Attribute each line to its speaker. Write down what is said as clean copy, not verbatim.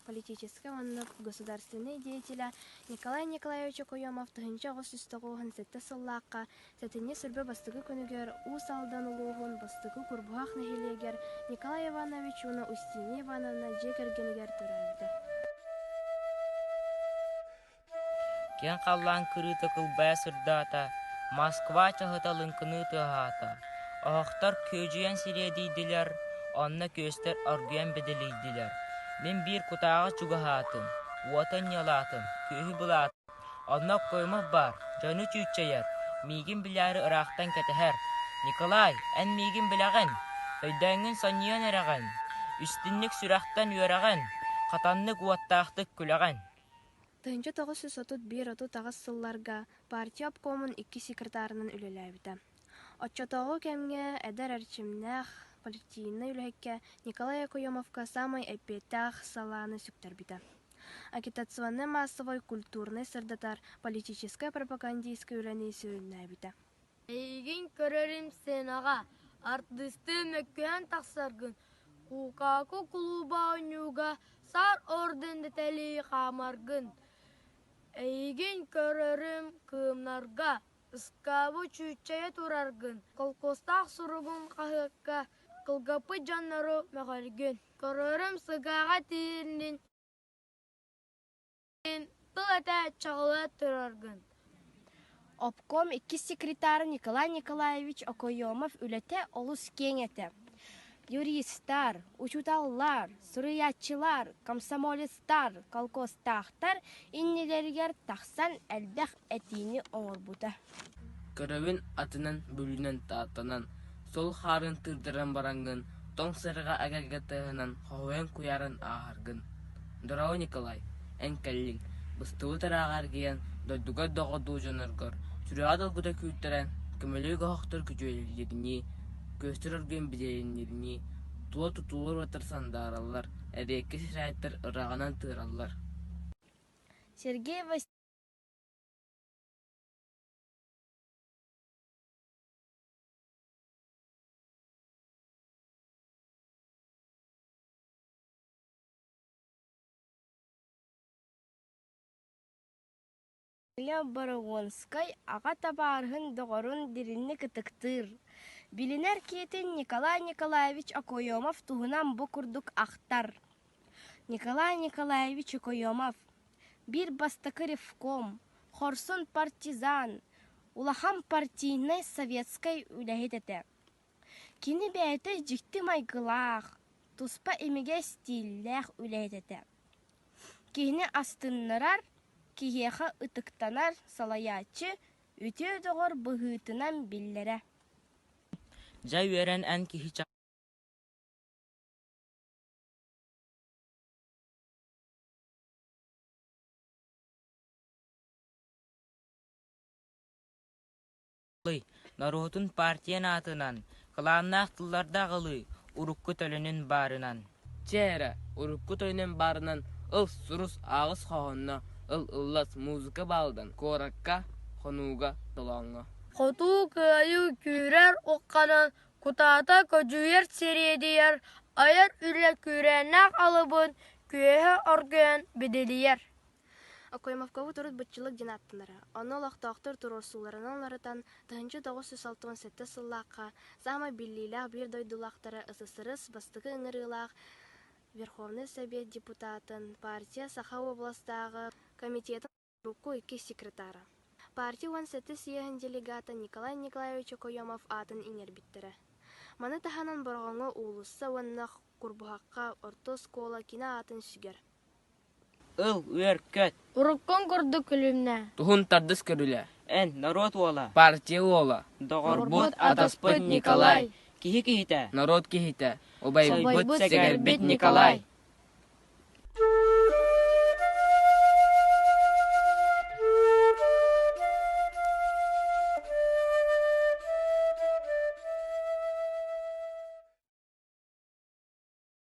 Speaker 1: политический государственный деятеля Николай Николаевич Окойомов тыгынча агыстагыгын сетте сыллаакка сетине сүрбе бастыгы күнүгер уус алдан улуухун бастыгы курбуак нехилегер Николай Иванович уна Устинья Ивановна жекергенигер төрөлдү.
Speaker 2: Кен қаллан кырыты кылбая сырдата, Москва чахыталын кыны тыхата. Охтар көжүйен сиредейдилер, онна көстер аргүйен беделейдилер. Мен bir кутаға чугахатын, уатан ялатын, көйі бұлатын. Онна коймах бар, жаны чүйтчайар, мигин біляры ырақтан кәтіхер. Николай, ән мигин білағын, өйдәңін саниян әрағын, үстінлік сүрақтан үйерағын, қатанлық уаттақтық күлағын.
Speaker 1: Тыгынча 931 тагыс сылларга партия обкомун 2 секретарынын үлеләбите. Отчетогу кемге эдер арчимнах партийный үләккә Николай Окойомовка самый эпетах саланы сүктербите. Агитационный массовой культурный сырдатар политической пропагандистской үләне сүрүнәбите.
Speaker 3: Эйгин көрөрүм сен ага, артисты мөккөн таксаргын, кукаку клуба онюга сар орденде тели камаргын. Эйгин көрөрүм кымнарга, ыскабы чүччая тураргын, колкостак суругун кахыкка, кылгапы жаннары мәгалгын. Көрөрүм сыгага тиирнин, тыл әтә чағыла тураргын.
Speaker 4: Обком 2 секретары Николай Николаевич Окойомов үлете олус кеңете. Юристтар, учуталлар, сурыятчылар, комсомолисттар, колкостахтар иннелергер тахсан әлбәх әтini оңорбута.
Speaker 2: Көрөвін атынан бүлінен таатанан, сол харын тырдыран барангын, тоң сырға агагатығынан хоуен куярын ағаргын. Дұрау Николай, ән кәллин, бұстығы тарағар кейен дойдуға доғыду жоныргыр, сүріғадыл күді күйттірен, көмілі ғоқтыр күжуелеріне, көстір өрген бідерінеріне, тула тұтулыр отырсандаралар, әрекке сірайттыр ұрағынан тыралар.
Speaker 4: Сергей Васильевич Барагонскай аға табарғын доғырын дерінні кітіктір. Билинер кетин Николай Николаевич Окойомов туғынан бұ күрдік ақтар. Николай Николаевич Окойомов бір бастықы ревком, хорсын партизан, улахан партийной советской үләхет әті. Кені бәйті жікті майгылақ, туспа емеге стилләқ үләхет әті. Кені астыннырар, киеха ытыктанар салаячы үтө доғыр бұғытынан биллері.
Speaker 2: Жай өрен ән кихи чақ. Наротун партиян атынан, қыланнақ тылларда ғылы, урукку төлінің барынан. Чәрі, урукку төлінің барынан, ыл сұрыс ағыз қоғынна, ыл-ыллас музыка балдан, коракка, хонуга, доланға.
Speaker 3: Хоту кайы күрер оққанан, кутата көжүйер середiyер, айыр үлі күреннақ алыбын, күйе орген беделiyер.
Speaker 1: Окоймовкову турут бытчылык динаттынары. Оны лақтақтыр турорсуларынан ларытан 1967 сыллаққа зама биллилақ бір дойдулақтары СССР бастығы ыңырылақ Верховный Совет депутатын партия Саха областағы комитетін руку 2 секретары. Партия 17 сияхын делегата Николай Николаевич Окойомов атын иңер биттірі. Маны таханан борғаңы улысса оннақ курбуаққа орто скола кина атын сүгер.
Speaker 2: Ыл, үйер, көт.
Speaker 3: Уруккон көрді күлімне.
Speaker 2: Тухун тардыс көрілі. Ән, народ ола. Партия ола. Доғырбут атаспыт Николай. Кихи кихите. Народ кихите. Обайбут сәгәрбет Николай.